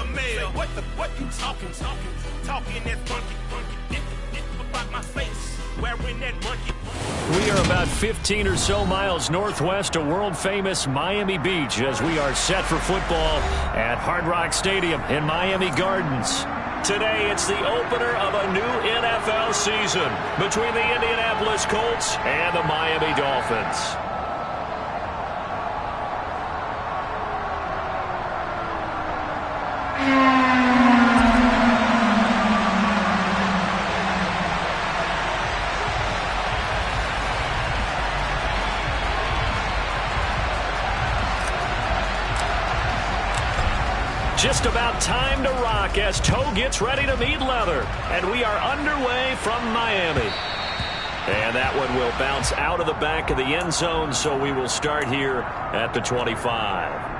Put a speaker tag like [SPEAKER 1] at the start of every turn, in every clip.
[SPEAKER 1] a male. What you talking that funky about my face, wearing that monkey.
[SPEAKER 2] We are about 15 or so miles northwest of world-famous Miami Beach as we are set for football at Hard Rock Stadium in Miami Gardens. Today, it's the opener of a new NFL season between the Indianapolis Colts and the Miami Dolphins. Just about time to rock as toe gets ready to meet leather. And we are underway from Miami. And that one will bounce out of the back of the end zone, so we will start here at the 25.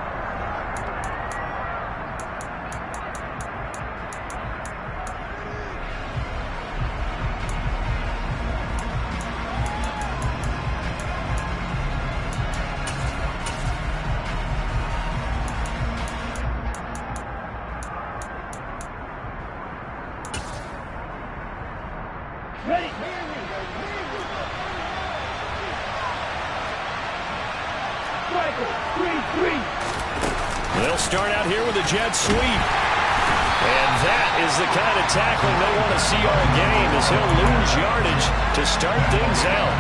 [SPEAKER 2] They'll start out here with a jet sweep. And that is the kind of tackling they want to see all game, as he'll lose yardage to start things out.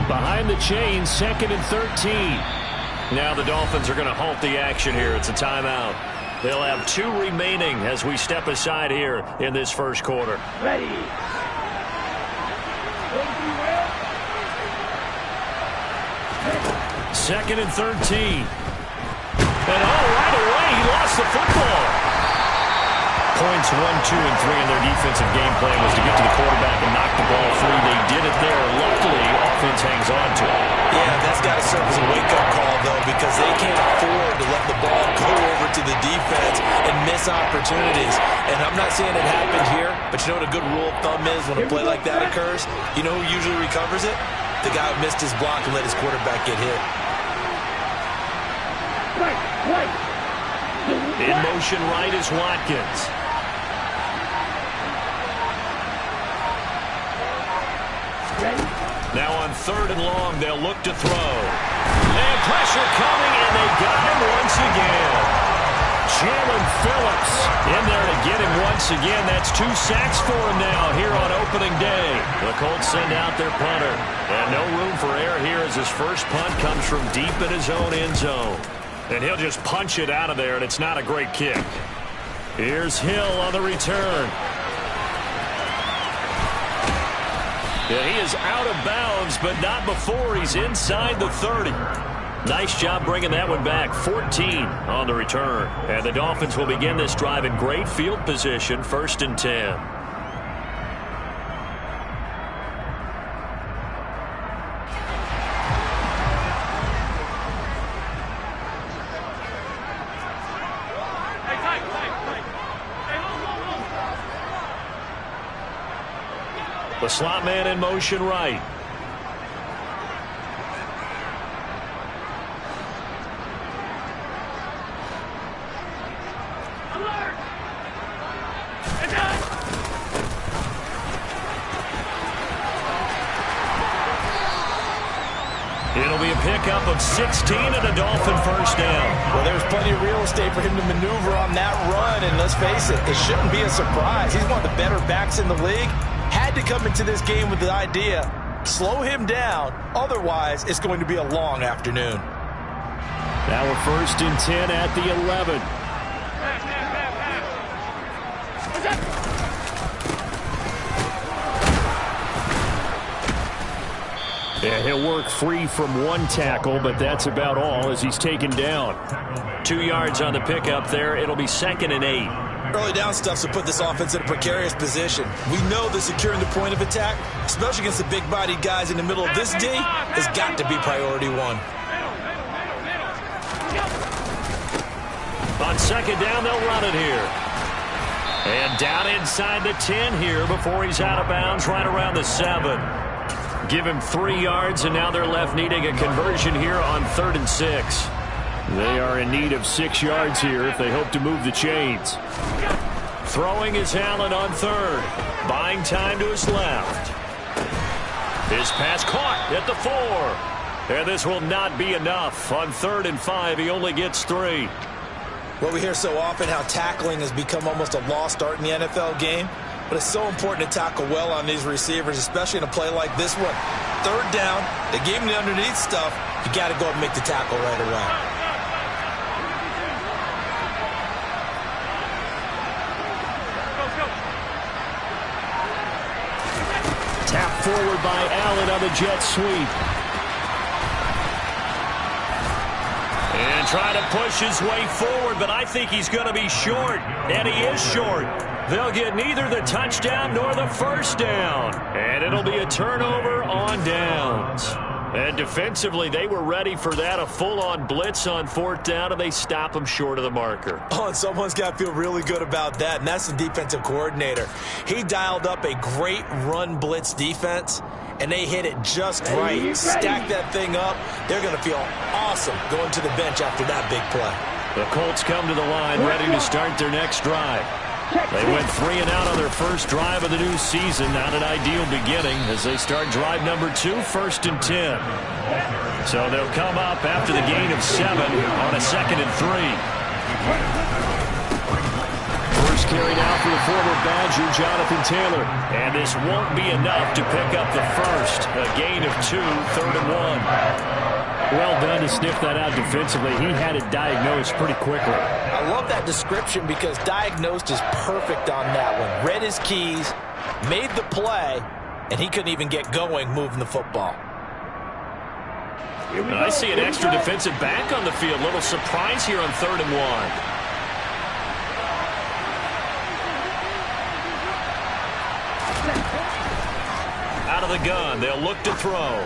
[SPEAKER 2] Behind the chain, 2nd and 13. Now the Dolphins are going to halt the action here. It's a timeout. They'll have 2 remaining as we step aside here in this first quarter.
[SPEAKER 3] Ready.
[SPEAKER 2] 2nd and 13. And right away, he lost the football. Points 1, 2, and 3 in their defensive game plan was to get to the quarterback and knock the ball free. They did it there. Luckily, offense hangs on to it.
[SPEAKER 4] Yeah, that's got to serve as a wake-up call, though, because they can't afford to let the ball go over to the defense and miss opportunities. And I'm not saying it happened here, but you know what a good rule of thumb is when a play like that occurs? You know who usually recovers it? The guy who missed his block and let his quarterback get hit.
[SPEAKER 2] In motion right is Watkins. Now on 3rd and long, they'll look to throw. And pressure coming, and they got him once again. Jalen Phillips in there to get him once again. That's 2 sacks for him now here on opening day. The Colts send out their punter. And no room for error here as his first punt comes from deep in his own end zone. And he'll just punch it out of there, and it's not a great kick. Here's Hill on the return. Yeah, he is out of bounds, but not before he's inside the 30. Nice job bringing that one back. 14 on the return. And the Dolphins will begin this drive in great field position, 1st and 10. The slot man in motion right. It'll be a pickup of 16 and a Dolphin first down.
[SPEAKER 4] Well, there's plenty of real estate for him to maneuver on that run, and let's face it, it shouldn't be a surprise. He's one of the better backs in the league. Had to come into this game with the idea, slow him down, otherwise it's going to be a long afternoon.
[SPEAKER 2] Now we're 1st and 10 at the 11. Yeah, he'll work free from 1 tackle, but that's about all as he's taken down. 2 yards on the pickup there. It'll be 2nd and 8.
[SPEAKER 4] Early down stuff will put this offense in a precarious position. We know that securing the point of attack, especially against the big-bodied guys in the middle of this D, has got to be priority 1.
[SPEAKER 2] On On second down, they'll run it here. And down inside the 10 here before he's out of bounds right around the 7. Give him 3 yards, and now they're left needing a conversion here on 3rd and 6. They are in need of 6 yards here if they hope to move the chains. Throwing is Allen on 3rd. Buying time to his left. His pass caught at the 4. And this will not be enough. On 3rd and 5, he only gets 3.
[SPEAKER 4] Well, we hear so often how tackling has become almost a lost art in the NFL game. But it's so important to tackle well on these receivers, especially in a play like this one. 3rd down, they gave him the underneath stuff. You got to go and make the tackle right away.
[SPEAKER 2] Tap forward by Allen on the jet sweep. And trying to push his way forward, but I think he's going to be short. And he is short. They'll get neither the touchdown nor the first down. And it'll be a turnover on downs. And defensively, they were ready for that. A full-on blitz on 4th down, and they stop him short of the marker.
[SPEAKER 4] Oh, and someone's got to feel really good about that, and that's the defensive coordinator. He dialed up a great run blitz defense, and they hit it just right. Stack that thing up. They're going to feel awesome going to the bench after that big play.
[SPEAKER 2] The Colts come to the line ready to start their next drive. They went 3 and out on their first drive of the new season. Not an ideal beginning as they start drive number 2, 1st and 10. So they'll come up after the gain of 7 on a 2nd and 3. First carry now for the former Badger, Jonathan Taylor. And this won't be enough to pick up the first. A gain of 2, 3rd and 1. Well done to sniff that out defensively. He had it diagnosed pretty quickly.
[SPEAKER 4] I love that description because diagnosed is perfect on that one. Read his keys, made the play, and he couldn't even get going moving the football.
[SPEAKER 2] And I see an extra defensive back on the field. Little surprise here on 3rd and 1. Out of the gun, they'll look to throw.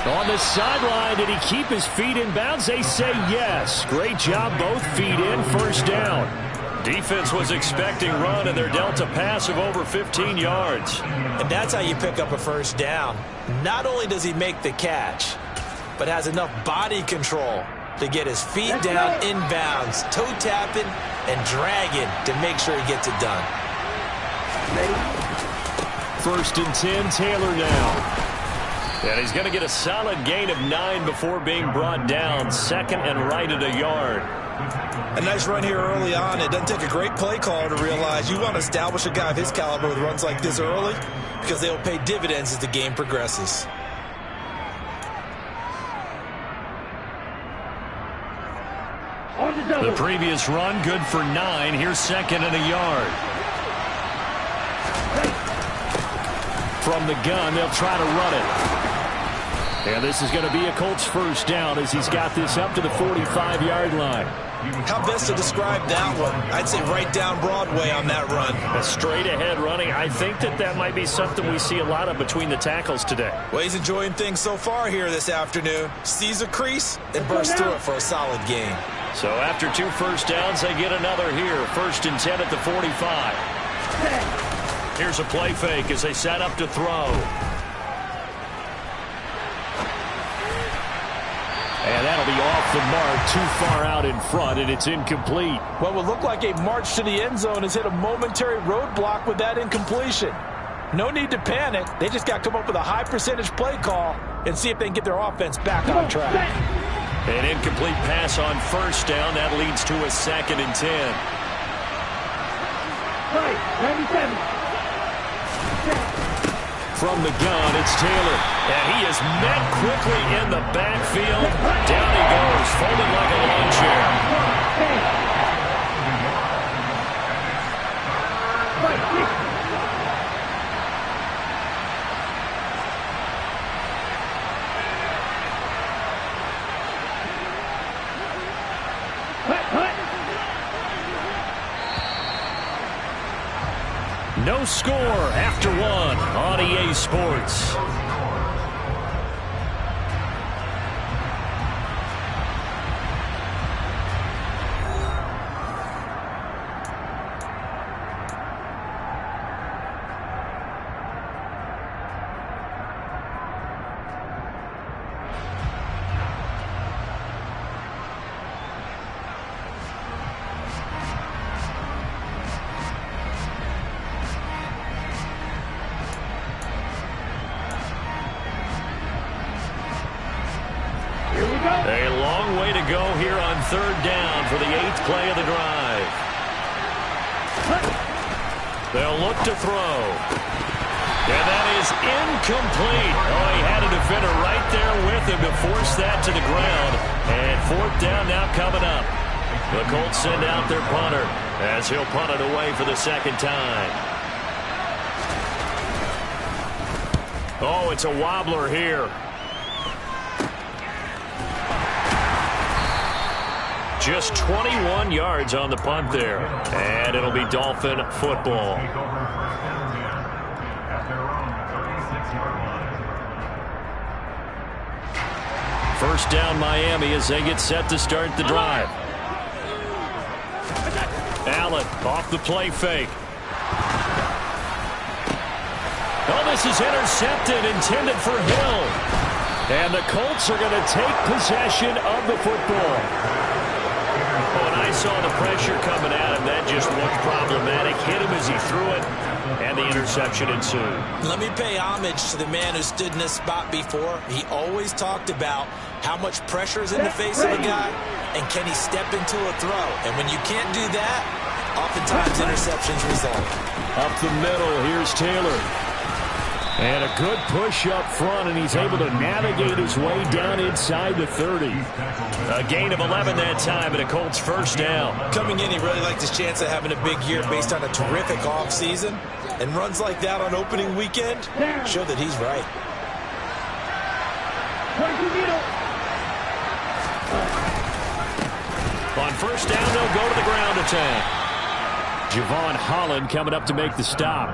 [SPEAKER 2] On the sideline, did he keep his feet in bounds? They say yes. Great job, both feet in, first down. Defense was expecting run, and they're dealt a pass of over 15 yards.
[SPEAKER 4] And that's how you pick up a first down. Not only does he make the catch, but has enough body control to get his feet down in bounds, toe tapping and dragging to make sure he gets it done.
[SPEAKER 2] 1st and 10, Taylor now. And he's going to get a solid gain of 9 before being brought down. 2nd and right at a yard.
[SPEAKER 4] A nice run here early on. It doesn't take a great play caller to realize you want to establish a guy of his caliber with runs like this early because they'll pay dividends as the game progresses.
[SPEAKER 2] The previous run good for 9. Here's 2nd and a yard. From the gun, they'll try to run it. And this is going to be a Colts first down as he's got this up to the 45-yard line.
[SPEAKER 4] How best to describe that one? I'd say right down Broadway on that run.
[SPEAKER 2] A straight-ahead running. I think that might be something we see a lot of between the tackles today.
[SPEAKER 4] Well, he's enjoying things so far here this afternoon. Sees a crease and bursts through it for a solid gain.
[SPEAKER 2] So after 2 first downs, they get another here. 1st and 10 at the 45. Here's a play fake as they set up to throw. And that'll be off the mark, too far out in front, and it's incomplete.
[SPEAKER 3] What would look like a march to the end zone has hit a momentary roadblock with that incompletion. No need to panic. They just got to come up with a high percentage play call and see if they can get their offense back on track.
[SPEAKER 2] An incomplete pass on 1st down. That leads to a 2nd and 10.
[SPEAKER 3] Right, 97.
[SPEAKER 2] From the gun, it's Taylor. And he is met quickly in the backfield. Down he goes, folded like a lawn chair. No score after 1 on EA Sports. go here on 3rd down for the 8th play of the drive. They'll look to throw. And that is incomplete. Oh, he had a defender right there with him to force that to the ground. And 4th down now coming up. The Colts send out their punter as he'll punt it away for the 2nd time. Oh, it's a wobbler here. Just 21 yards on the punt there. And it'll be Dolphin football. First down Miami as they get set to start the drive. Allen off the play fake. Oh, this is intercepted, intended for Hill. And the Colts are going to take possession of the football. Oh, and I saw the pressure coming at him. That just looked problematic. Hit him as he threw it, and the interception ensued.
[SPEAKER 4] Let me pay homage to the man who stood in this spot before. He always talked about how much pressure is in the face of a guy, and can he step into a throw. And when you can't do that, oftentimes interceptions result.
[SPEAKER 2] Up the middle, here's Taylor. And a good push up front, and he's able to navigate his way down inside the 30. A gain of 11 that time, and a Colts first down.
[SPEAKER 4] Coming in, he really liked his chance of having a big year based on a terrific offseason. And runs like that on opening weekend show that he's right.
[SPEAKER 2] On first down, they'll go to the ground attack. Javon Holland coming up to make the stop.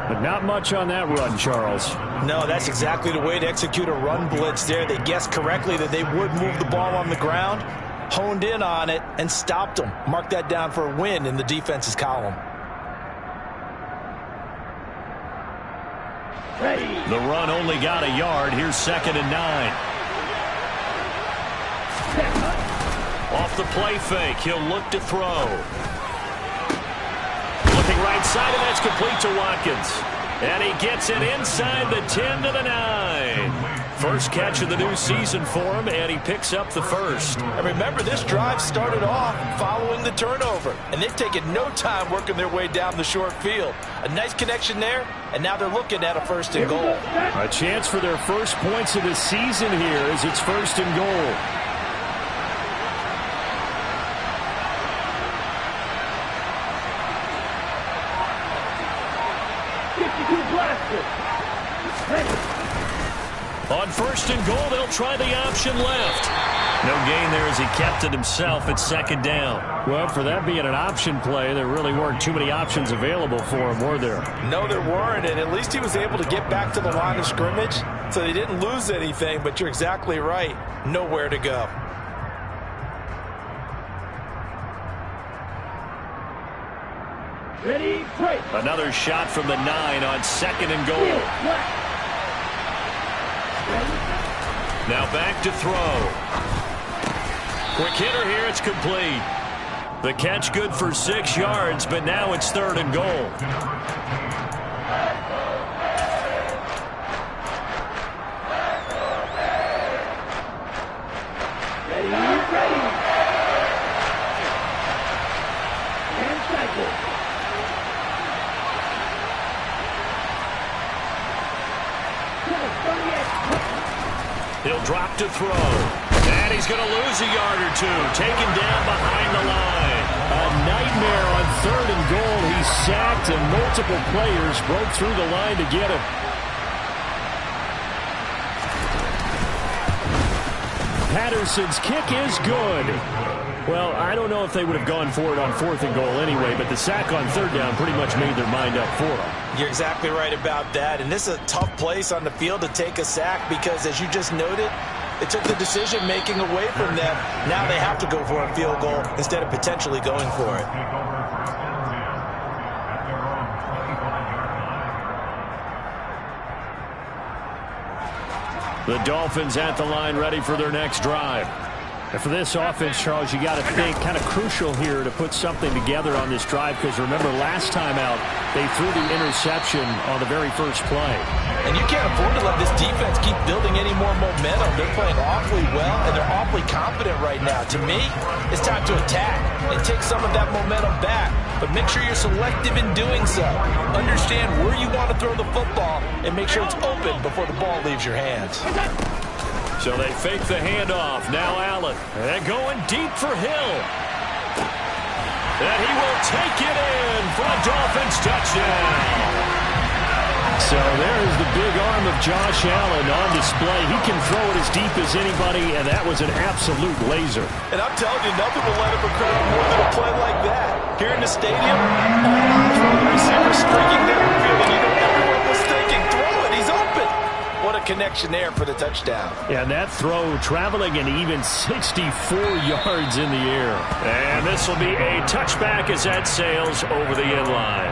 [SPEAKER 2] But not much on that run, Charles.
[SPEAKER 3] No, that's exactly the way to execute a run blitz there. They guessed correctly that they would move the ball on the ground, honed in on it, and stopped them. Mark that down for a win in the defense's column.
[SPEAKER 2] The run only got a yard. Here's 2nd and 9. Off the play fake, he'll look to throw. Looking right side, and that's complete to Watkins. And he gets it inside the 10 to the 9. First catch of the new season for him, and he picks up the first.
[SPEAKER 3] And remember, this drive started off following the turnover, and they've taken no time working their way down the short field. A nice connection there, and now they're looking at a 1st and goal.
[SPEAKER 2] A chance for their first points of the season here as it's 1st and goal. On 1st and goal, they'll try the option left. No gain there as he kept it himself at 2nd down. Well, for that being an option play, there really weren't too many options available for him, were there?
[SPEAKER 3] No, there weren't, and at least he was able to get back to the line of scrimmage, so they didn't lose anything, but you're exactly right. Nowhere to go.
[SPEAKER 1] Ready, break.
[SPEAKER 2] Another shot from the 9 on 2nd and goal. Now back to throw. Quick hitter here, it's complete. The catch good for 6 yards, but now it's 3rd and goal.
[SPEAKER 1] Ready. And cycle.
[SPEAKER 2] He'll drop to throw. And he's going to lose a yard or two. Taken down behind the line. A nightmare on 3rd and goal. He's sacked, and multiple players broke through the line to get him. Patterson's kick is good. Well, I don't know if they would have gone for it on 4th and goal anyway, but the sack on 3rd down pretty much made their mind up for them.
[SPEAKER 3] You're exactly right about that, and this is a tough place on the field to take a sack because, as you just noted, it took the decision-making away from them. Now they have to go for a field goal instead of potentially going for it.
[SPEAKER 2] The Dolphins at the line ready for their next drive. And for this offense, Charles, you got to think kind of crucial here to put something together on this drive, because remember last time out they threw the interception on the very first play.
[SPEAKER 3] And you can't afford to let this defense keep building any more momentum. They're playing awfully well, and they're awfully confident right now. To me, it's time to attack and take some of that momentum back. But make sure you're selective in doing so. Understand where you want to throw the football and make sure it's open before the ball leaves your hands.
[SPEAKER 2] So they fake the handoff. Now Allen. And going deep for Hill. And he will take it in for a Dolphins touchdown. So there's the big arm of Josh Allen on display. He can throw it as deep as anybody, and that was an absolute laser.
[SPEAKER 3] And I'm telling you, nothing will let him occur more than a play like that. Here in the stadium, all eyes were on the receiver streaking down the field, and you know everyone was thinking, throw it, he's open. What a connection there for the touchdown.
[SPEAKER 2] Yeah, and that throw traveling an even 64 yards in the air. And this will be a touchback as that sails over the end line.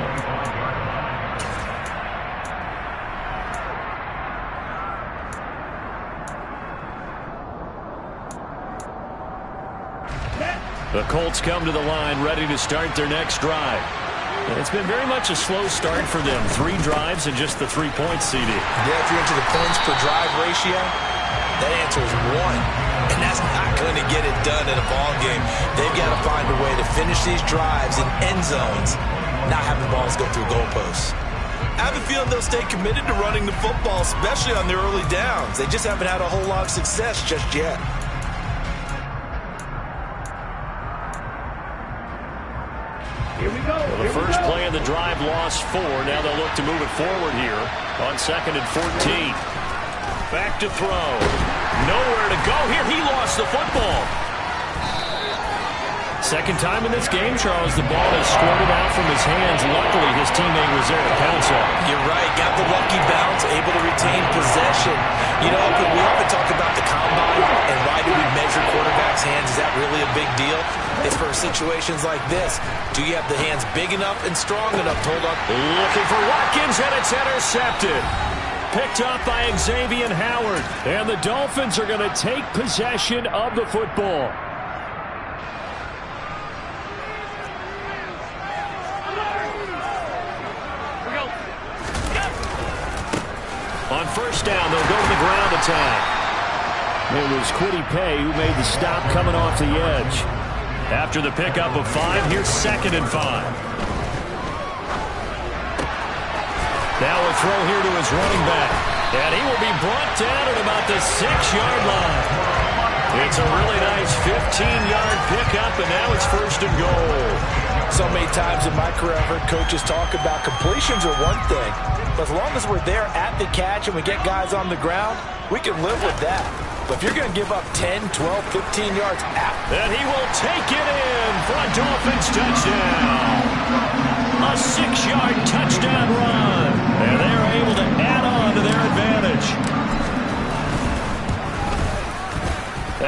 [SPEAKER 2] The Colts come to the line ready to start their next drive. And it's been very much a slow start for them. 3 drives and just the 3 points, CD.
[SPEAKER 3] Yeah, if you're into the points per drive ratio, that answer is 1. And that's not going to get it done in a ball game. They've got to find a way to finish these drives in end zones, not having balls go through goalposts. I have a feeling they'll stay committed to running the football, especially on their early downs. They just haven't had a whole lot of success just yet.
[SPEAKER 2] Well, the first play of the drive lost 4. Now they'll look to move it forward here on 2nd and 14. Back to throw. Nowhere to go here. He lost the football. Second time in this game, Charles, the ball has squirted out from his hands. Luckily, his teammate was there to pounce on.
[SPEAKER 3] You're right. Got the lucky bounce, able to retain possession. You know, we often talk about the combine and why do we measure quarterbacks' hands? Is that really a big deal? It's for situations like this. Do you have the hands big enough and strong enough to hold up?
[SPEAKER 2] Looking for Watkins, and it's intercepted. Picked up by Xavier Howard. And the Dolphins are going to take possession of the football. On first down, they'll go to the ground attack. It was Kwity Paye who made the stop coming off the edge. After the pickup of 5, here's 2nd and 5. Now a throw here to his running back. And he will be brought down at about the 6-yard line. It's a really nice 15-yard pickup, and now it's 1st and goal.
[SPEAKER 3] So many times in my career, I've heard coaches talk about completions are one thing. But as long as we're there at the catch and we get guys on the ground, we can live with that. But if you're going to give up 10, 12, 15 yards out.
[SPEAKER 2] And he will take it in for a Dolphins touchdown. A 6-yard touchdown run. And they are able to add on to their advantage.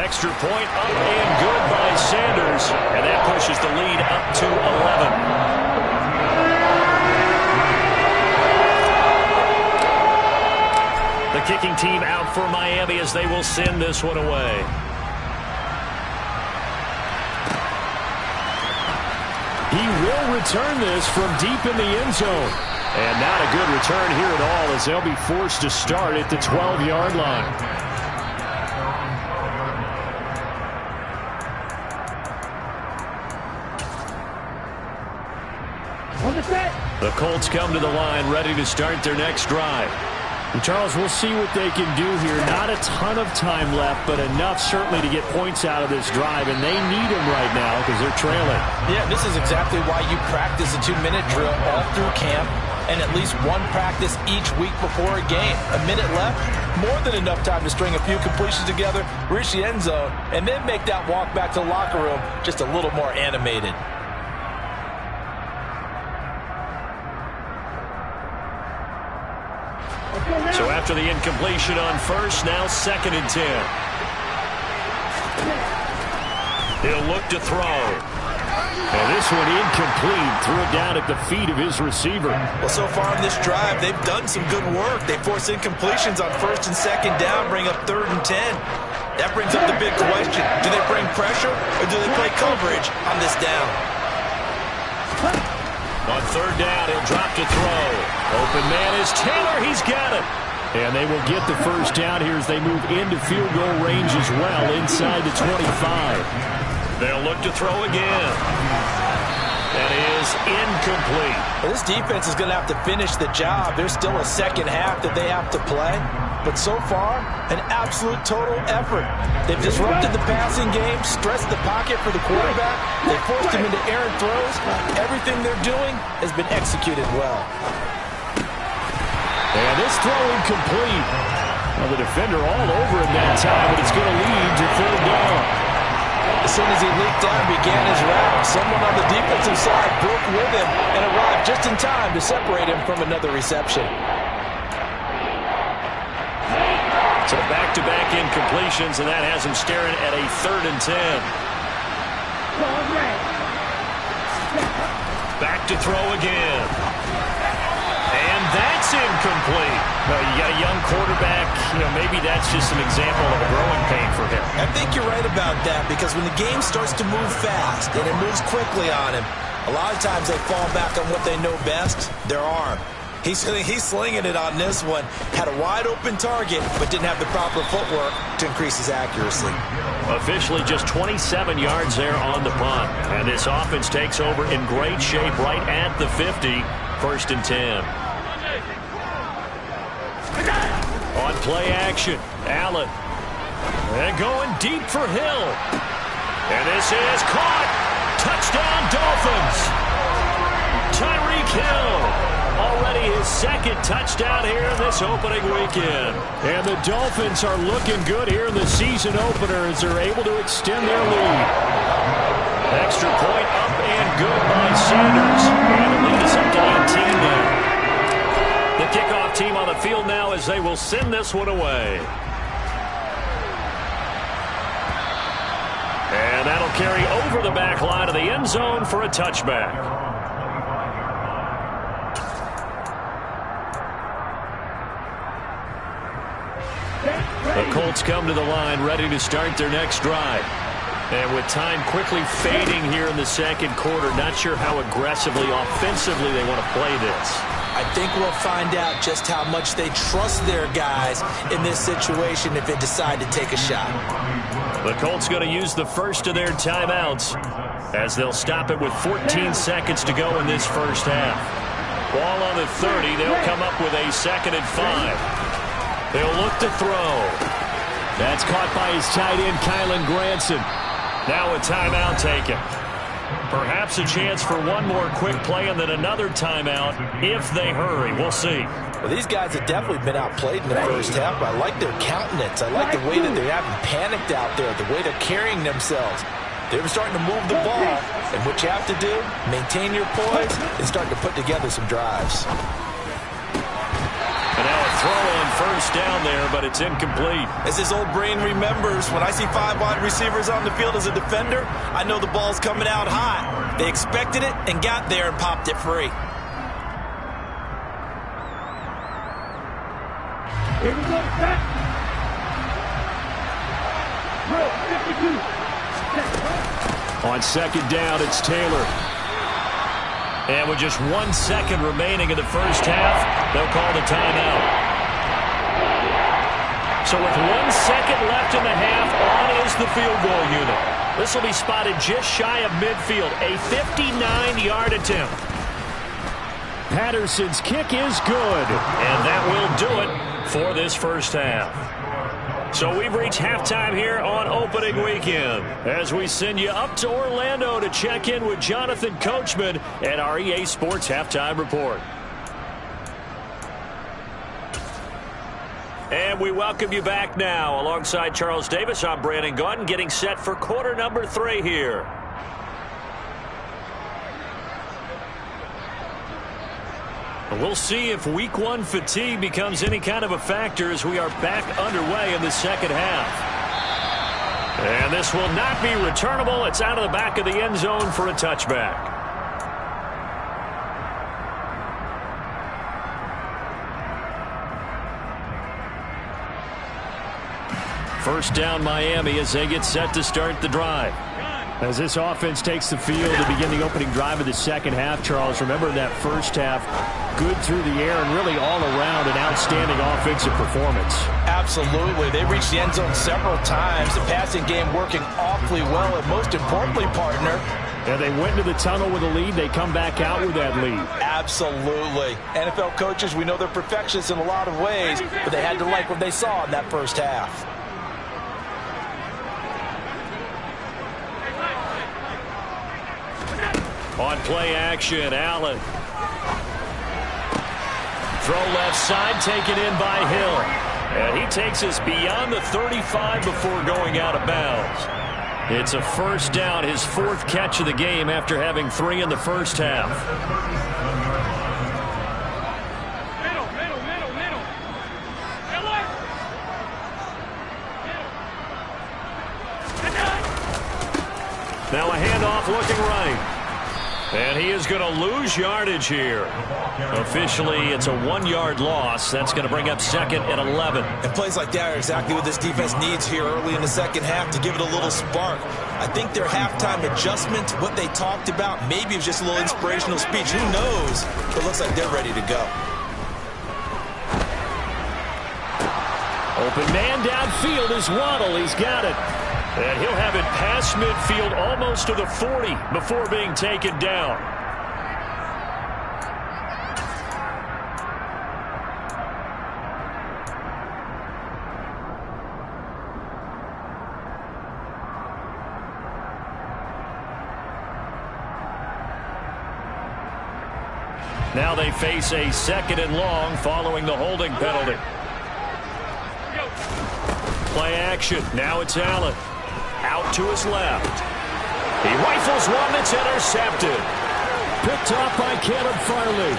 [SPEAKER 2] Extra point up and good by Sanders. And that pushes the lead up to 11. The kicking team out for Miami as they will send this one away. He will return this from deep in the end zone. And not a good return here at all as they'll be forced to start at the 12-yard line. The Colts come to the line ready to start their next drive. And Charles, we'll see what they can do here. Not a ton of time left, but enough certainly to get points out of this drive, and they need them right now because they're trailing.
[SPEAKER 3] Yeah, this is exactly why you practice a 2-minute drill all through camp and at least one practice each week before a game. A minute left, more than enough time to string a few completions together, reach the end zone, and then make that walk back to the locker room just a little more animated.
[SPEAKER 2] So after the incompletion on first, now 2nd and 10. He'll look to throw. And this one incomplete. Threw it down at the feet of his receiver.
[SPEAKER 3] Well, so far on this drive, they've done some good work. They force incompletions on 1st and 2nd down, bring up 3rd and 10. That brings up the big question. Do they bring pressure or do they play coverage on this down?
[SPEAKER 2] On third down, he'll drop to throw. Open man is Taylor. He's got it. And they will get the first down here as they move into field goal range as well inside the 25. They'll look to throw again. That is incomplete.
[SPEAKER 3] Well, this defense is going to have to finish the job. There's still a second half that they have to play. But so far, an absolute total effort. They've disrupted the passing game, stressed the pocket for the quarterback. They forced him into errant throws. Everything they're doing has been executed well.
[SPEAKER 2] And this throw incomplete. Well, the defender all over him that time, but it's going to lead to third down.
[SPEAKER 3] As soon as he leaked out and began his route, someone on the defensive side broke with him and arrived just in time to separate him from another reception.
[SPEAKER 2] So back-to-back incompletions, and that has him staring at a 3rd and 10. Back to throw again. And that's incomplete. You got a young quarterback. Maybe that's just an example of a growing pain for him.
[SPEAKER 3] I think you're right about that, because when the game starts to move fast and it moves quickly on him, a lot of times they fall back on what they know best, their arm. He's slinging it on this one. Had a wide-open target, but didn't have the proper footwork to increase his accuracy.
[SPEAKER 2] Officially just 27 yards there on the punt. And this offense takes over in great shape right at the 50. 1st and 10. On play action, Allen. And going deep for Hill. And this is caught. Touchdown, Dolphins. Tyreek Hill. Already his 2nd touchdown here in this opening weekend. And the Dolphins are looking good here in the season opener as they're able to extend their lead. Extra point up and good by Sanders. And the lead is up to 18 now. The kickoff team on the field now as they will send this one away. And that'll carry over the back line of the end zone for a touchback. The Colts come to the line ready to start their next drive. And with time quickly fading here in the 2nd quarter, not sure how aggressively, offensively they want to play this.
[SPEAKER 3] I think we'll find out just how much they trust their guys in this situation if they decide to take a shot.
[SPEAKER 2] The Colts going to use the first of their timeouts as they'll stop it with 14 seconds to go in this first half. Ball on the 30. They'll come up with a 2nd and 5. They'll look to throw. That's caught by his tight end, Kylen Granson. Now a timeout taken. Perhaps a chance for one more quick play and then another timeout if they hurry. We'll see.
[SPEAKER 3] Well, these guys have definitely been outplayed in the first half, but I like their countenance. I like the way that they haven't panicked out there, the way they're carrying themselves. They're starting to move the ball, and what you have to do, maintain your poise and start to put together some drives.
[SPEAKER 2] And now a throw on first down there, but it's incomplete.
[SPEAKER 3] As his old brain remembers, when I see 5 wide receivers on the field as a defender, I know the ball's coming out hot. They expected it and got there and popped it free.
[SPEAKER 5] Here we go, set.
[SPEAKER 2] On 2nd down, it's Taylor. And with just 1 second remaining in the first half, they'll call the timeout. So with 1 second left in the half, on is the field goal unit. This will be spotted just shy of midfield, a 59-yard attempt. Patterson's kick is good, and that will do it for this first half. So we've reached halftime here on opening weekend as we send you up to Orlando to check in with Jonathan Coachman and our EA Sports Halftime Report. And we welcome you back now. Alongside Charles Davis, I'm Brandon Gaudin, getting set for quarter number 3 here. We'll see if week 1 fatigue becomes any kind of a factor as we are back underway in the second half. And this will not be returnable. It's out of the back of the end zone for a touchback. First down Miami as they get set to start the drive. As this offense takes the field to begin the opening drive of the second half, Charles, remember that first half, good through the air and really all around an outstanding offensive performance.
[SPEAKER 3] Absolutely. They reached the end zone several times. The passing game working awfully well, and most importantly, partner,
[SPEAKER 2] and they went to the tunnel with a lead. They come back out with that lead.
[SPEAKER 3] Absolutely. NFL coaches, we know they're perfectionists in a lot of ways, but they had to like what they saw in that first half.
[SPEAKER 2] On play action, Allen. Throw left side, taken in by Hill. And he takes us beyond the 35 before going out of bounds. It's a first down, his fourth catch of the game after having 3 in the first half. Now a handoff looking right. And he is going to lose yardage here. Officially, it's a 1-yard loss. That's going to bring up second and 11.
[SPEAKER 3] And plays like that are exactly what this defense needs here early in the second half to give it a little spark. I think their halftime adjustment, what they talked about, maybe it was just a little inspirational speech. Who knows? But it looks like they're ready to go.
[SPEAKER 2] Open man downfield is Waddle. He's got it. And he'll have it past midfield almost to the 40 before being taken down. Now they face a second and long following the holding penalty. Play action. Now it's Allen. Out to his left. He rifles one that's intercepted. Picked off by Caleb Farley.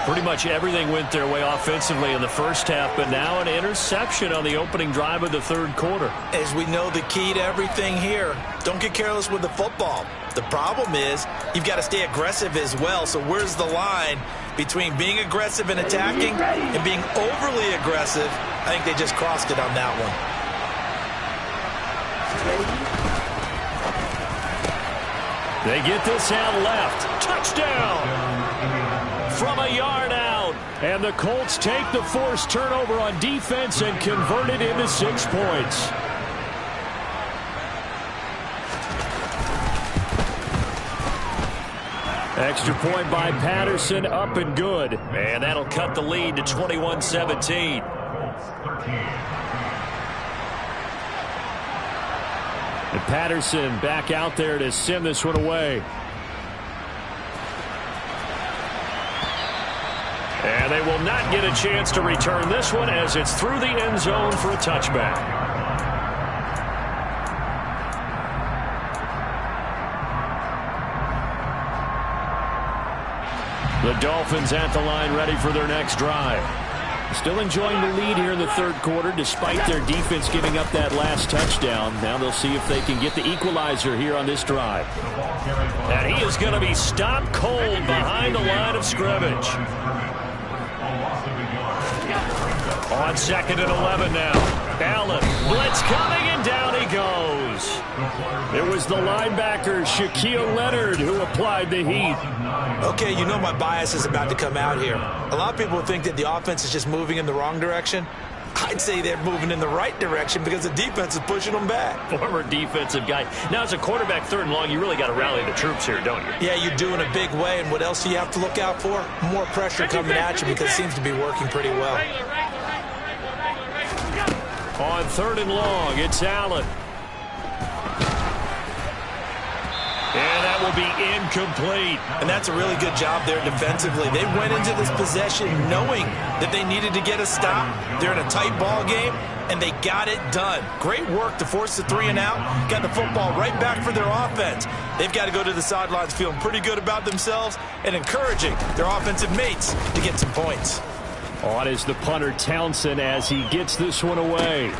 [SPEAKER 2] Pretty much everything went their way offensively in the first half, but now an interception on the opening drive of the third quarter.
[SPEAKER 3] As we know, the key to everything here, don't get careless with the football. The problem is you've got to stay aggressive as well. So where's the line between being aggressive and attacking and being overly aggressive? I think they just crossed it on that one.
[SPEAKER 2] They get this out left. Touchdown! From a yard out. And the Colts take the forced turnover on defense and convert it into 6 points. Extra point by Patterson, up and good. And that'll cut the lead to 21-17. And Patterson back out there to send this one away. And they will not get a chance to return this one as it's through the end zone for a touchback. The Dolphins at the line ready for their next drive. Still enjoying the lead here in the third quarter despite their defense giving up that last touchdown. Now they'll see if they can get the equalizer here on this drive. And he is going to be stopped cold behind the line of scrimmage. On second and 11 now. Allen, blitz coming, and down he goes. It was the linebacker, Shaquille Leonard, who applied the heat.
[SPEAKER 3] Okay, you know my bias is about to come out here. A lot of people think that the offense is just moving in the wrong direction. I'd say they're moving in the right direction because the defense is pushing them back.
[SPEAKER 2] Former defensive guy. Now, as a quarterback, third and long, you really got to rally the troops here, don't you?
[SPEAKER 3] Yeah, you do in a big way. And what else do you have to look out for? More pressure coming at you because it seems to be working pretty well.
[SPEAKER 2] On third and long, it's Allen. And that will be incomplete.
[SPEAKER 3] And that's a really good job there defensively. They went into this possession knowing that they needed to get a stop. They're in a tight ball game, and they got it done. Great work to force the 3 and out. Got the football right back for their offense. They've got to go to the sidelines feeling pretty good about themselves and encouraging their offensive mates to get some points.
[SPEAKER 2] On is the punter, Townsend, as he gets this one away.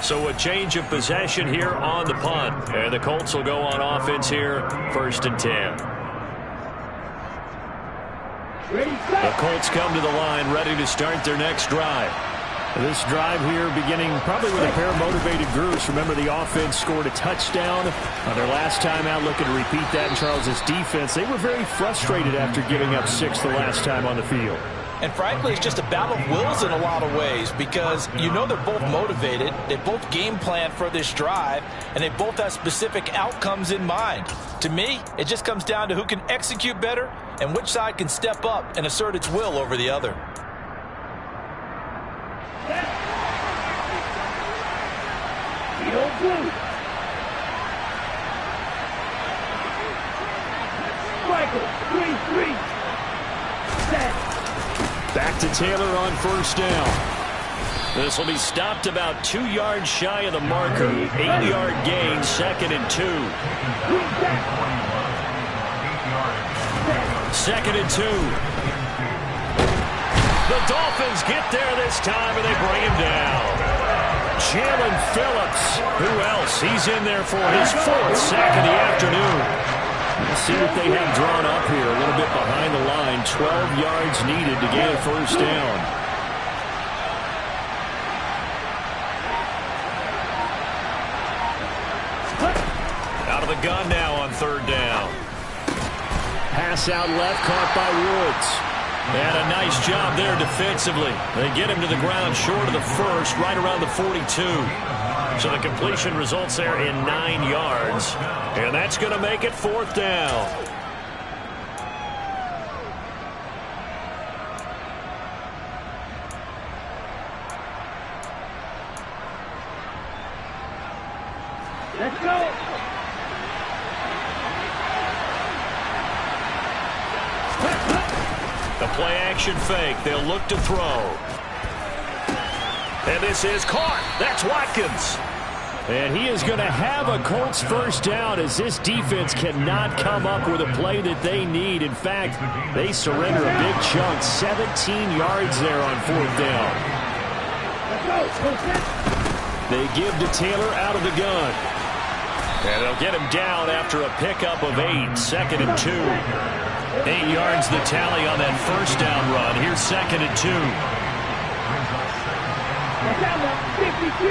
[SPEAKER 2] So a change of possession here on the punt. And the Colts will go on offense here, 1st and 10.
[SPEAKER 5] Ready,
[SPEAKER 2] The
[SPEAKER 5] set.
[SPEAKER 2] Colts come to the line ready to start their next drive. This drive here beginning probably with a pair of motivated groups. Remember, the offense scored a touchdown on their last time out, looking to repeat that in Charles' defense. They were very frustrated after giving up 6 the last time on the field.
[SPEAKER 3] And frankly, it's just a battle of wills in a lot of ways because you know they're both motivated, they both game plan for this drive, and they both have specific outcomes in mind. To me, it just comes down to who can execute better and which side can step up and assert its will over the other.
[SPEAKER 5] Field blue. Michael, 3-3. Set.
[SPEAKER 2] Back to Taylor on first down. This will be stopped about 2 yards shy of the marker. 8-yard gain, 2nd and 2. Second and 2. The Dolphins get there this time, and they bring him down. Jalen Phillips. Who else? He's in there for his 4th sack of the afternoon. Let's see what they have drawn up here. A little bit behind the line. 12 yards needed to gain a first down. Out of the gun now on 3rd down. Pass out left, caught by Woods. And a nice job there defensively. They get him to the ground short of the 1st, right around the 42. So the completion results there in 9 yards. And that's going to make it 4th down.
[SPEAKER 5] Let's go.
[SPEAKER 2] The play action fake. They'll look to throw. And this is caught. That's Watkins. And he is going to have a Colts first down as this defense cannot come up with a play that they need. In fact, they surrender a big chunk. 17 yards there on 4th down.
[SPEAKER 5] Let's go.
[SPEAKER 2] They give to Taylor out of the gun. And they'll get him down after a pickup of 8. 2nd and 2. 8 yards the tally on that first down run. Here's 2nd and 2.
[SPEAKER 5] Down to 52.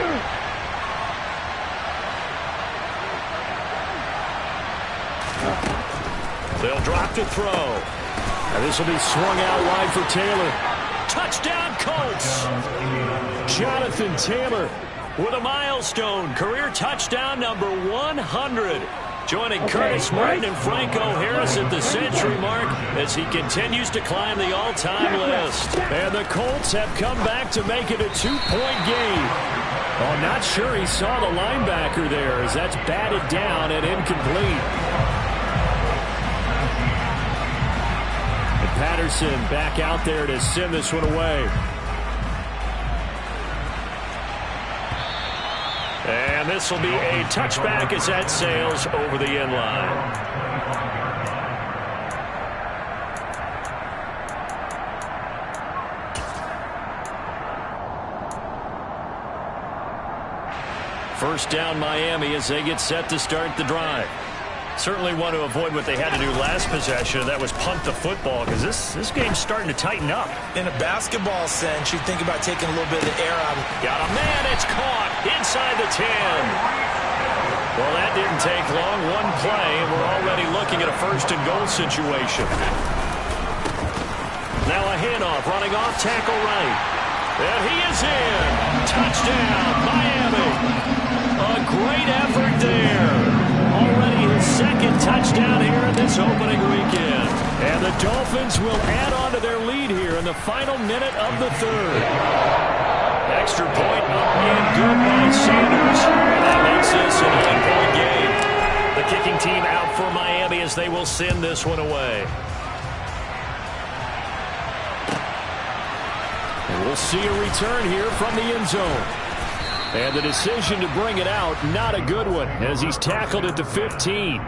[SPEAKER 2] They'll drop to throw. And this will be swung out wide for Taylor. Touchdown Colts. Jonathan Taylor with a milestone. Career touchdown number 100. Joining Curtis Martin and Franco Harris at the century mark as he continues to climb the all-time list. And the Colts have come back to make it a 2-point game. Oh, not sure he saw the linebacker there as that's batted down and incomplete. And Patterson back out there to send this one away. And this will be a touchback as that sails over the end line. First down Miami as they get set to start the drive. Certainly want to avoid what they had to do last possession. That was punt the football because this game's starting to tighten up.
[SPEAKER 3] In a basketball sense, you think about taking a little bit of the air out of it.
[SPEAKER 2] Got a man, it's caught inside the 10. Well, that didn't take long. One play, and we're already looking at a 1st and goal situation. Now a handoff, running off tackle right. And he is in. Touchdown, Miami. A great effort there. Already his 2nd touchdown here in this opening weekend. And the Dolphins will add on to their lead here in the final minute of the 3rd. Extra point up and good by Sanders. And that makes this a 9-point game. The kicking team out for Miami as they will send this one away. And we'll see a return here from the end zone. And the decision to bring it out, not a good one, as he's tackled at the 15.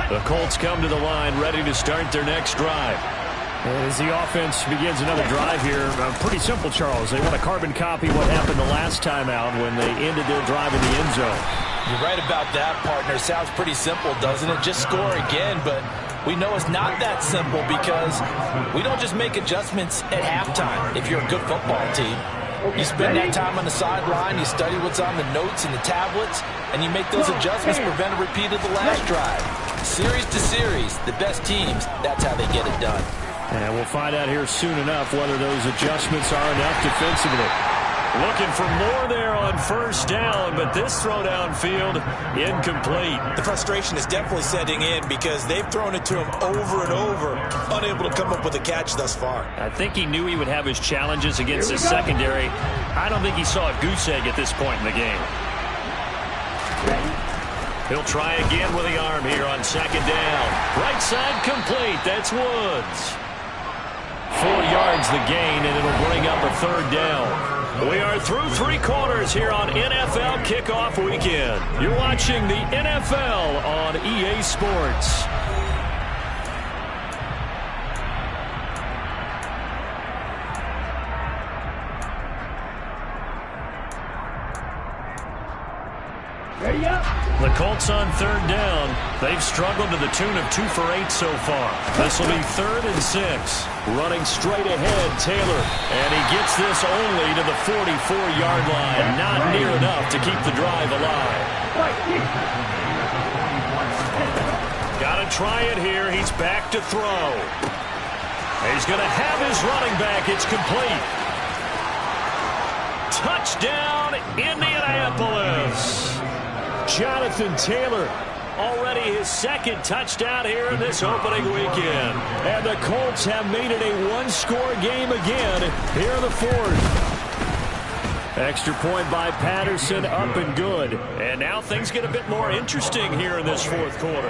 [SPEAKER 2] The Colts come to the line ready to start their next drive. And as the offense begins another drive here, pretty simple, Charles. They want to carbon copy what happened the last time out when they ended their drive in the end zone.
[SPEAKER 3] You're right about that, partner. Sounds pretty simple, doesn't it? Just score again, but we know it's not that simple because we don't just make adjustments at halftime if you're a good football team. You spend that time on the sideline, you study what's on the notes and the tablets, and you make those adjustments to prevent a repeat of the last drive. Series to series, the best teams, that's how they get it done.
[SPEAKER 2] And we'll find out here soon enough whether those adjustments are enough defensively. Looking for more there on first down, but this throw downfield incomplete.
[SPEAKER 3] The frustration is definitely setting in because they've thrown it to him over and over, unable to come up with a catch thus far.
[SPEAKER 2] I think he knew he would have his challenges against his secondary. I don't think he saw a goose egg at this point in the game. He'll try again with the arm here on second down. Right side complete. That's Woods. 4 yards the gain, and it'll bring up a third down. We are through 3 quarters here on NFL Kickoff Weekend. You're watching the NFL on EA Sports.
[SPEAKER 5] Ready up.
[SPEAKER 2] The Colts on third down. They've struggled to the tune of 2 for 8 so far. This will be 3rd and 6. Running straight ahead, Taylor. And he gets this only to the 44-yard line. Not near enough to keep the drive alive. Got to try it here. He's back to throw. He's going to have his running back. It's complete. Touchdown, Indianapolis. Jonathan Taylor, already his 2nd touchdown here in this opening weekend. And the Colts have made it a 1-score game again here in the 4th. Extra point by Patterson, up and good. And now things get a bit more interesting here in this 4th quarter.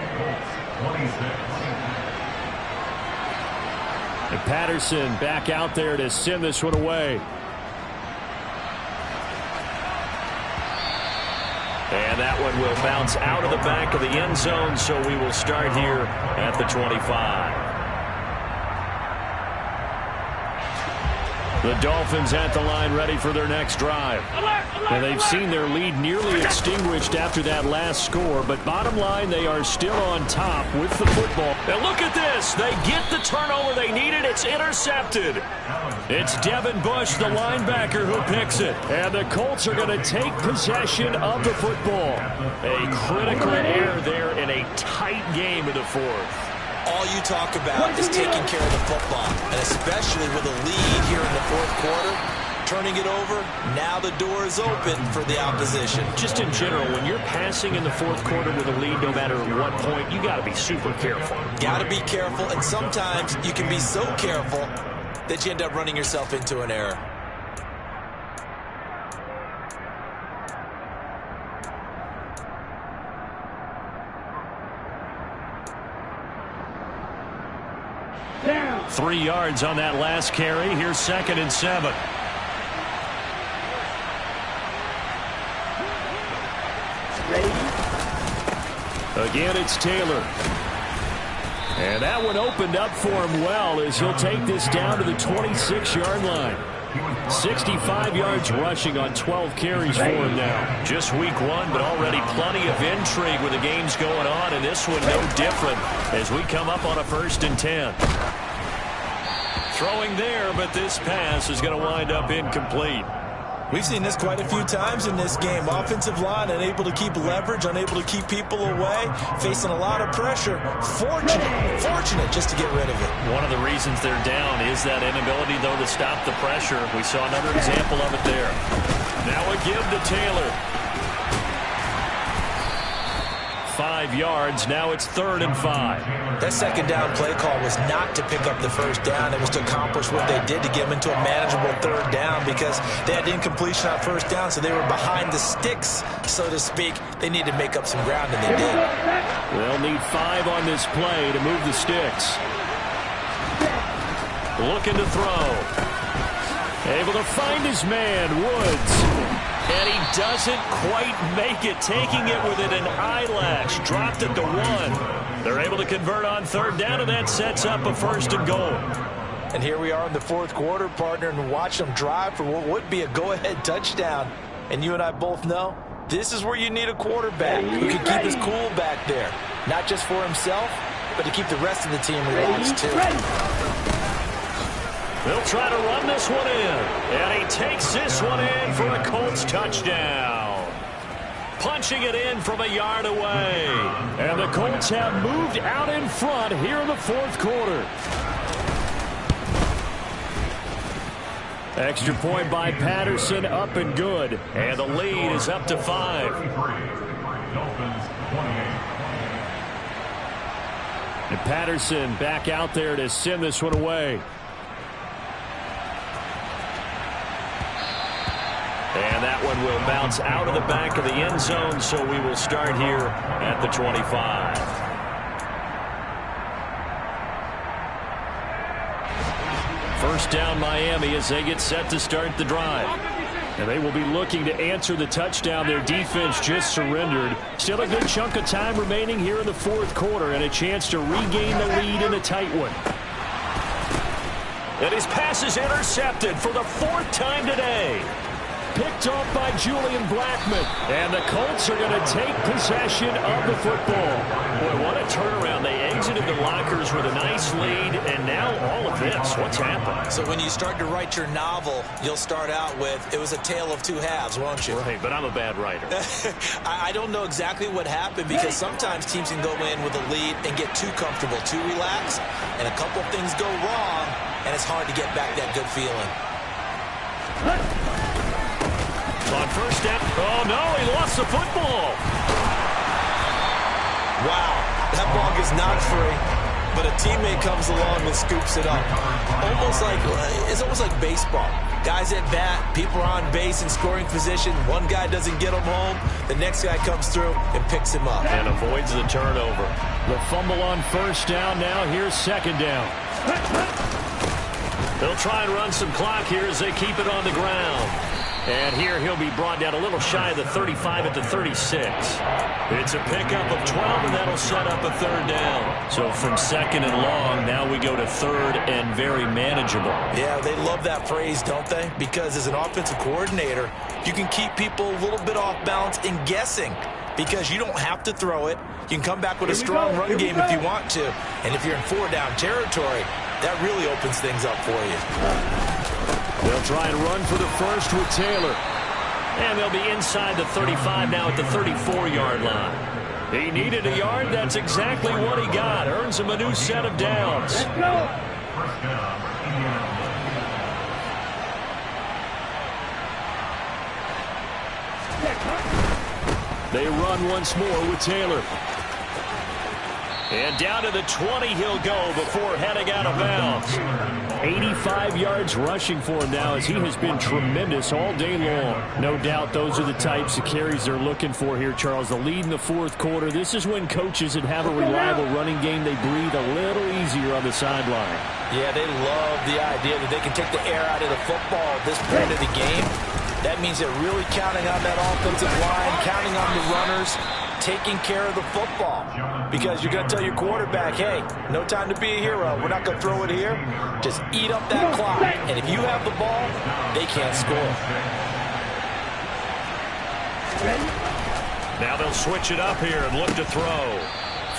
[SPEAKER 2] And Patterson back out there to send this one away. And that one will bounce out of the back of the end zone, so we will start here at the 25. The Dolphins at the line ready for their next drive. And they've seen their lead nearly extinguished after that last score, but bottom line, they are still on top with the football. And look at this. They get the turnover they needed. It's intercepted. It's Devin Bush, the linebacker, who picks it. And the Colts are going to take possession of the football. A critical error there in a tight game in the 4th.
[SPEAKER 3] All you talk about is taking care of the football, and especially with a lead here in the 4th quarter, turning it over, now the door is open for the opposition.
[SPEAKER 2] Just in general, when you're passing in the 4th quarter with a lead, no matter what point, you got to be super careful.
[SPEAKER 3] Got to be careful, and sometimes you can be so careful that you end up running yourself into an error.
[SPEAKER 5] Down.
[SPEAKER 2] 3 yards on that last carry. Here's 2nd and 7.
[SPEAKER 5] Ready.
[SPEAKER 2] Again, it's Taylor. And that one opened up for him well as he'll take this down to the 26-yard line. 65 yards rushing on 12 carries for him now. Just week 1, but already plenty of intrigue with the games going on, and this one no different as we come up on a 1st and 10. Throwing there, but this pass is going to wind up incomplete.
[SPEAKER 3] We've seen this quite a few times in this game. Offensive line unable to keep leverage, unable to keep people away, facing a lot of pressure. Fortunate just to get rid of it.
[SPEAKER 2] One of the reasons they're down is that inability, though, to stop the pressure. We saw another example of it there. Now a give to Taylor. 5 yards. Now it's 3rd and 5.
[SPEAKER 3] That 2nd down play call was not to pick up the 1st down. It was to accomplish what they did to get them into a manageable 3rd down because they had incompletion on 1st down, so they were behind the sticks, so to speak. They needed to make up some ground, and they did.
[SPEAKER 2] They'll need 5 on this play to move the sticks. Looking to throw. Able to find his man, Woods. And he doesn't quite make it, taking it within an eyelash. Dropped it to 1. They're able to convert on 3rd down, and that sets up a 1st and goal.
[SPEAKER 3] And here we are in the fourth quarter, partner, and watch them drive for what would be a go-ahead touchdown. And you and I both know this is where you need a quarterback who can keep his cool back there. Not just for himself, but to keep the rest of the team relaxed, too.
[SPEAKER 2] They'll try to run this one in. And he takes this one in for a Colts touchdown. Punching it in from a yard away. And the Colts have moved out in front here in the fourth quarter. Extra point by Patterson, up and good. And the lead is up to 5. And Patterson back out there to send this one away. And that one will bounce out of the back of the end zone, so we will start here at the 25. First down Miami as they get set to start the drive. And they will be looking to answer the touchdown their defense just surrendered. Still a good chunk of time remaining here in the fourth quarter and a chance to regain the lead in a tight one. And his pass is intercepted for the fourth time today. Picked off by Julian Blackmon. And the Colts are going to take possession of the football. Boy, what a turnaround. They exited the lockers with a nice lead, and now all of this. What's happened?
[SPEAKER 3] So when you start to write your novel, you'll start out with, it was a tale of two halves, won't you?
[SPEAKER 2] Right, but I'm a bad writer.
[SPEAKER 3] I don't know exactly what happened because sometimes teams can go in with a lead and get too comfortable, too relaxed, and a couple things go wrong, and it's hard to get back that good feeling.
[SPEAKER 2] On first down. Oh, no, he lost the football.
[SPEAKER 3] Wow, that ball gets knocked free, but a teammate comes along and scoops it up. It's almost like baseball. Guys at bat, people are on base in scoring position. One guy doesn't get him home. The next guy comes through and picks him up.
[SPEAKER 2] And avoids the turnover. The fumble on first down now. Here's second down. They'll try and run some clock here as they keep it on the ground. And here he'll be brought down a little shy of the 35 at the 36. It's a pickup of 12, and that'll set up a third down. So from second and long, now we go to third and very manageable.
[SPEAKER 3] Yeah, they love that phrase, don't they? Because as an offensive coordinator, you can keep people a little bit off balance and guessing because you don't have to throw it. You can come back with a strong run game if you want to. And if you're in four-down territory, that really opens things up for you.
[SPEAKER 2] They'll try and run for the first with Taylor. And they'll be inside the 35 now at the 34-yard line. He needed a yard. That's exactly what he got. Earns him a new set of downs.
[SPEAKER 5] Let's go.
[SPEAKER 2] They run once more with Taylor. And down to the 20 he'll go before heading out of bounds. 85 yards rushing for him now as he has been tremendous all day long. No doubt those are the types of carries they're looking for here, Charles. The lead in the fourth quarter. This is when coaches that have a reliable running game, they breathe a little easier on the sideline.
[SPEAKER 3] Yeah, they love the idea that they can take the air out of the football at this point of the game. That means they're really counting on that offensive line, counting on the runners, taking care of the football. Because you're going to tell your quarterback, hey, no time to be a hero. We're not going to throw it here. Just eat up that clock. And if you have the ball, they can't score.
[SPEAKER 2] Now they'll switch it up here and look to throw.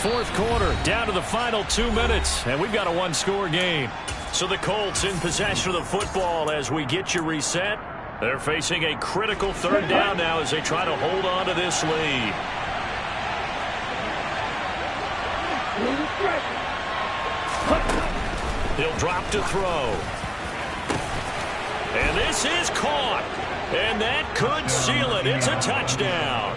[SPEAKER 2] Fourth quarter, down to the final 2 minutes, and we've got a one-score game. So the Colts in possession of the football as we get you reset. They're facing a critical third down now as they try to hold on to this lead. He'll drop to throw. And this is caught. And that could seal it. It's a touchdown.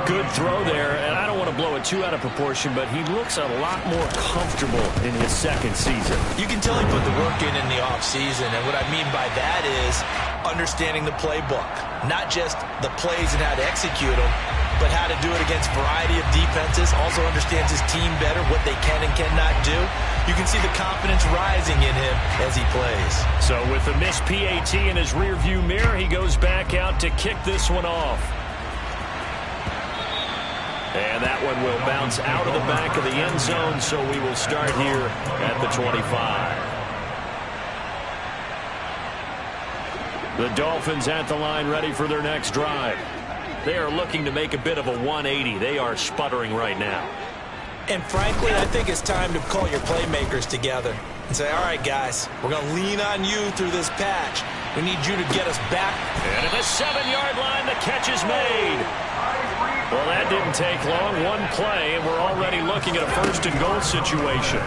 [SPEAKER 2] Good throw there, and I don't want to blow it too out of proportion, but he looks a lot more comfortable in his second season.
[SPEAKER 3] You can tell he put the work in the offseason, and what I mean by that is understanding the playbook. Not just the plays and how to execute them, but how to do it against a variety of defenses. Also understands his team better, what they can and cannot do. You can see the confidence rising in him as he plays.
[SPEAKER 2] So with the missed PAT in his rearview mirror, he goes back out to kick this one off. And that one will bounce out of the back of the end zone, so we will start here at the 25. The Dolphins at the line, ready for their next drive. They are looking to make a bit of a 180. They are sputtering right now.
[SPEAKER 3] And frankly, I think it's time to call your playmakers together and say, all right, guys, we're going to lean on you through this patch. We need you to get us back.
[SPEAKER 2] And at the 7-yard line, the catch is made. Well, that didn't take long. One play, and we're already looking at a first-and-goal situation.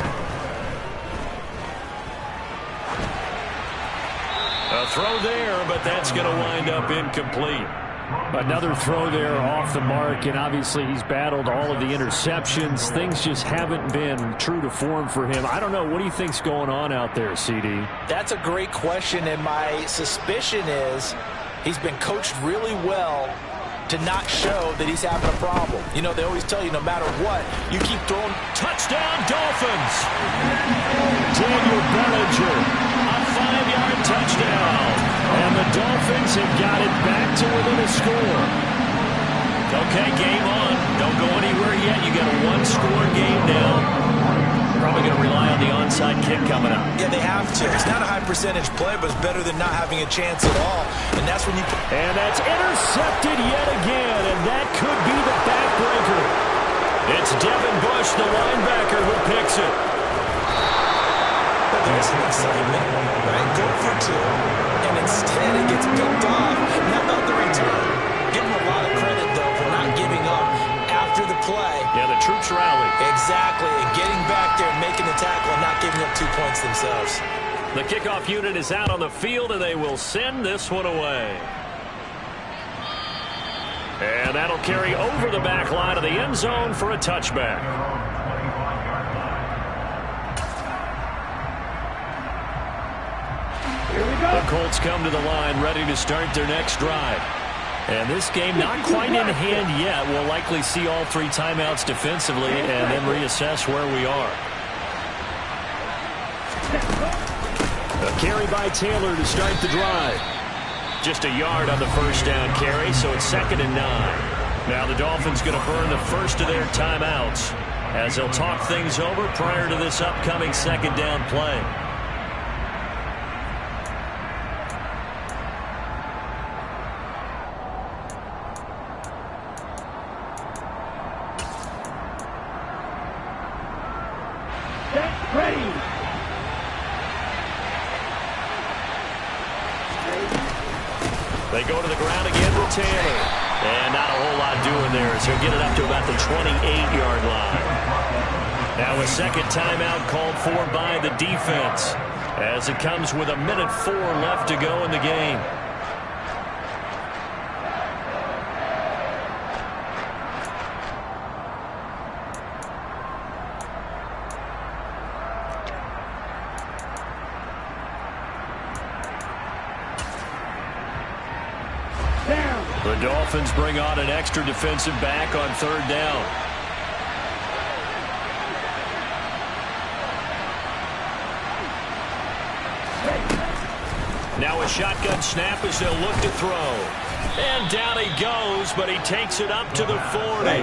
[SPEAKER 2] A throw there, but that's going to wind up incomplete.
[SPEAKER 6] Another throw there off the mark, and obviously he's battled all of the interceptions. Things just haven't been true to form for him. I don't know. What do you think's going on out there, CD?
[SPEAKER 3] That's a great question, and my suspicion is he's been coached really well to not show that he's having a problem. You know, they always tell you no matter what, you keep throwing.
[SPEAKER 2] Touchdown, Dolphins! Daniel Bellinger, a 5-yard touchdown. And the Dolphins have got it back to within a score. Okay, game on. Don't go anywhere yet. You got a one-score game now. Probably going to rely on the onside kick coming up.
[SPEAKER 3] Yeah, they have to. It's not a high-percentage play, but it's better than not having a chance at all. And that's when you...
[SPEAKER 2] And that's intercepted yet again, and that could be the backbreaker. It's Devin Bush, the linebacker, who picks it.
[SPEAKER 3] But there's an excitement, right? Go for two. And instead it gets picked off. How about the return? Give him a lot of credit, though, for not giving up after the play.
[SPEAKER 2] Yeah, the troops rallied.
[SPEAKER 3] Exactly. And getting back there and making the tackle and not giving up 2 points themselves.
[SPEAKER 2] The kickoff unit is out on the field, and they will send this one away. And that'll carry over the back line of the end zone for a touchback. The Colts come to the line, ready to start their next drive. And this game not quite in hand yet. We'll likely see all 3 timeouts defensively and then reassess where we are. A carry by Taylor to start the drive. Just a yard on the first down carry, so it's 2nd and 9. Now the Dolphins going to burn the first of their timeouts as they'll talk things over prior to this upcoming 2nd down play. They go to the ground again with Taylor. And not a whole lot doing there as he'll get it up to about the 28-yard line. Now a second timeout called for by the defense as it comes with 1:04 left to go in the game. The Dolphins bring on an extra defensive back on 3rd down. Now a shotgun snap as they'll look to throw. And down he goes, but he takes it up to the 40.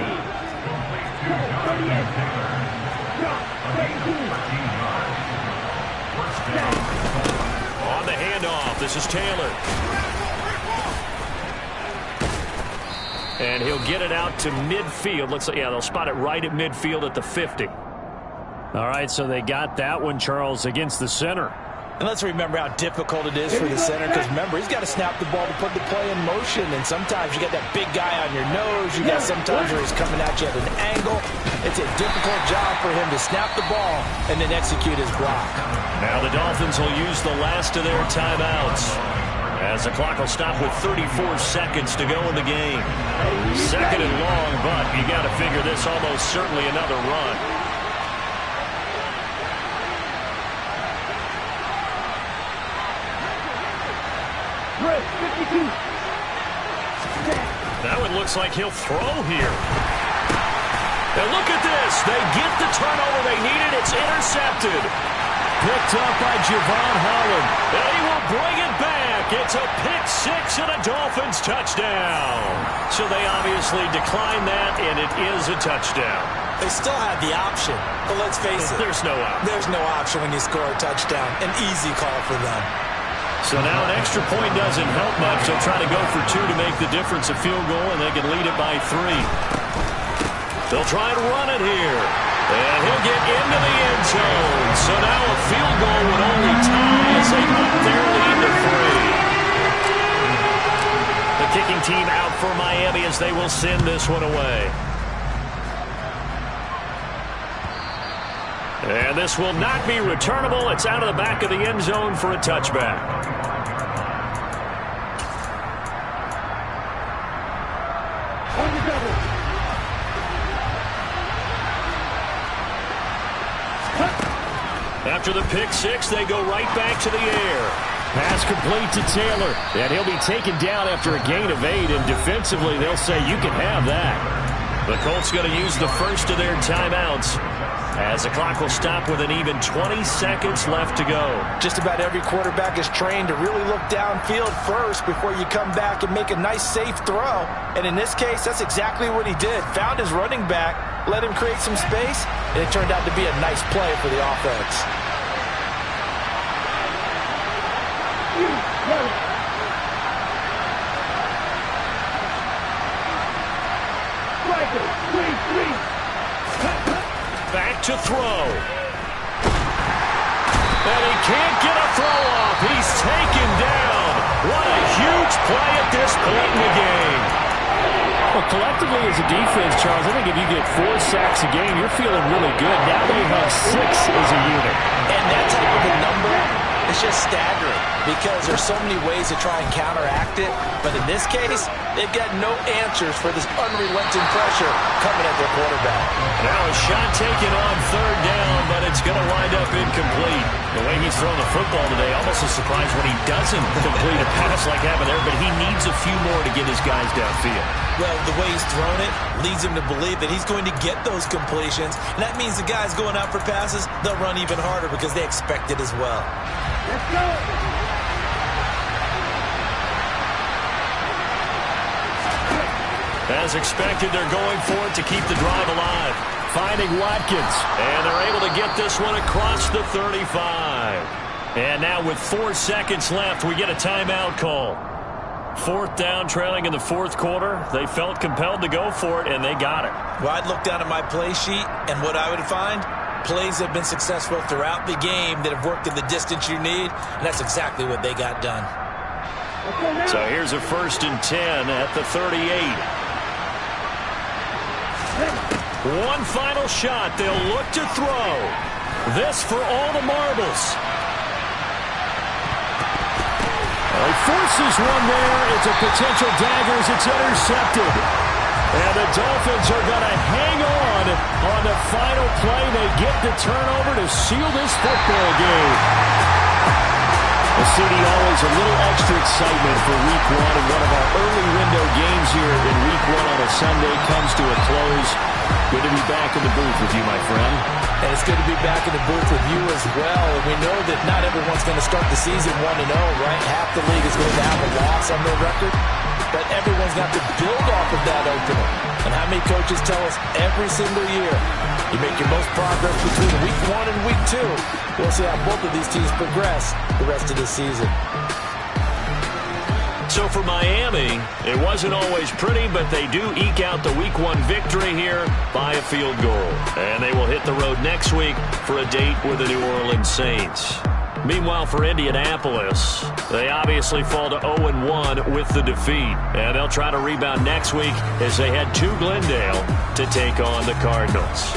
[SPEAKER 2] On the handoff, this is Taylor. And he'll get it out to midfield. Looks like, yeah, they'll spot it right at midfield at the 50.
[SPEAKER 6] All right, so they got that one, Charles, against the center.
[SPEAKER 3] And let's remember how difficult it is for the center, because remember, he's got to snap the ball to put the play in motion, and sometimes you got that big guy on your nose. You got sometimes where he's coming at you at an angle. It's a difficult job for him to snap the ball and then execute his block.
[SPEAKER 2] Now the Dolphins will use the last of their timeouts as the clock will stop with 34 seconds to go in the game. 2nd and long, but you got to figure this almost certainly another run. That one looks like he'll throw here. And look at this. They get the turnover they needed. It's intercepted.
[SPEAKER 6] picked up by Javon Holland. And he will bring it back. It's a pick six and a Dolphins touchdown. So they obviously declined that, and it is a touchdown.
[SPEAKER 3] They still had the option, but let's face it.
[SPEAKER 6] There's no option.
[SPEAKER 3] There's no option when you score a touchdown. An easy call for them.
[SPEAKER 6] So now an extra point doesn't help much. They'll try to go for two to make the difference a field goal, and they can lead it by 3. They'll try and run it here. And he'll get into the end zone. So now a field goal would only tie as they up their lead to 3. The kicking team out for Miami as they will send this one away. And this will not be returnable. It's out of the back of the end zone for a touchback. After the pick six, they go right back to the air. Pass complete to Taylor. And he'll be taken down after a gain of 8. And defensively, they'll say you can have that. The Colts going to use the first of their timeouts, as the clock will stop with an even 20 seconds left to go.
[SPEAKER 3] Just about every quarterback is trained to really look downfield first before you come back and make a nice, safe throw. And in this case, that's exactly what he did. Found his running back, let him create some space, and it turned out to be a nice play for the offense.
[SPEAKER 6] Back to throw. And he can't get a throw off. He's taken down. What a huge play at this point in the game. Well, collectively as a defense, Charles, I think if you get 4 sacks a game, you're feeling really good. Now they have 6 as a unit.
[SPEAKER 3] And that type of a number is just staggering because there's so many ways to try and counteract it. But in this case, they've got no answers for this unrelenting pressure coming at their quarterback.
[SPEAKER 6] Now a shot taken on 3rd down, but it's going to wind up incomplete. The way he's thrown the football today, almost a surprise when he doesn't complete a pass like happened there, but he needs a few more to get his guys downfield.
[SPEAKER 3] Well, the way he's thrown it leads him to believe that he's going to get those completions. And that means the guys going out for passes, they'll run even harder because they expect it as well.
[SPEAKER 5] Let's go!
[SPEAKER 6] As expected, they're going for it to keep the drive alive. Finding Watkins. And they're able to get this one across the 35. And now with 4 seconds left, we get a timeout call. 4th down, trailing in the 4th quarter. They felt compelled to go for it, and they got it.
[SPEAKER 3] Well, I'd look down at my play sheet, and what I would find, plays have been successful throughout the game that have worked in the distance you need, and that's exactly what they got done.
[SPEAKER 6] So here's a 1st and 10 at the 38. One final shot. They'll look to throw. This for all the marbles. Well, he forces one there. It's a potential dagger as it's intercepted. And the Dolphins are going to hang on the final play. They get the turnover to seal this football game. The city always a little extra excitement for Week 1, and one of our early window games here in Week 1 on a Sunday comes to a close. Good to be back in the booth with you, my friend.
[SPEAKER 3] And it's good to be back in the booth with you as well. And we know that not everyone's going to start the season 1-0, right? Half the league is going to have a loss on their record. But everyone's got to build off of that opener. And how many coaches tell us every single year, you make your most progress between Week 1 and Week 2. We'll see how both of these teams progress the rest of the season.
[SPEAKER 6] So for Miami, it wasn't always pretty, but they do eke out the Week 1 victory here by a field goal. And they will hit the road next week for a date with the New Orleans Saints. Meanwhile, for Indianapolis, they obviously fall to 0-1 with the defeat. And they'll try to rebound next week as they head to Glendale to take on the Cardinals.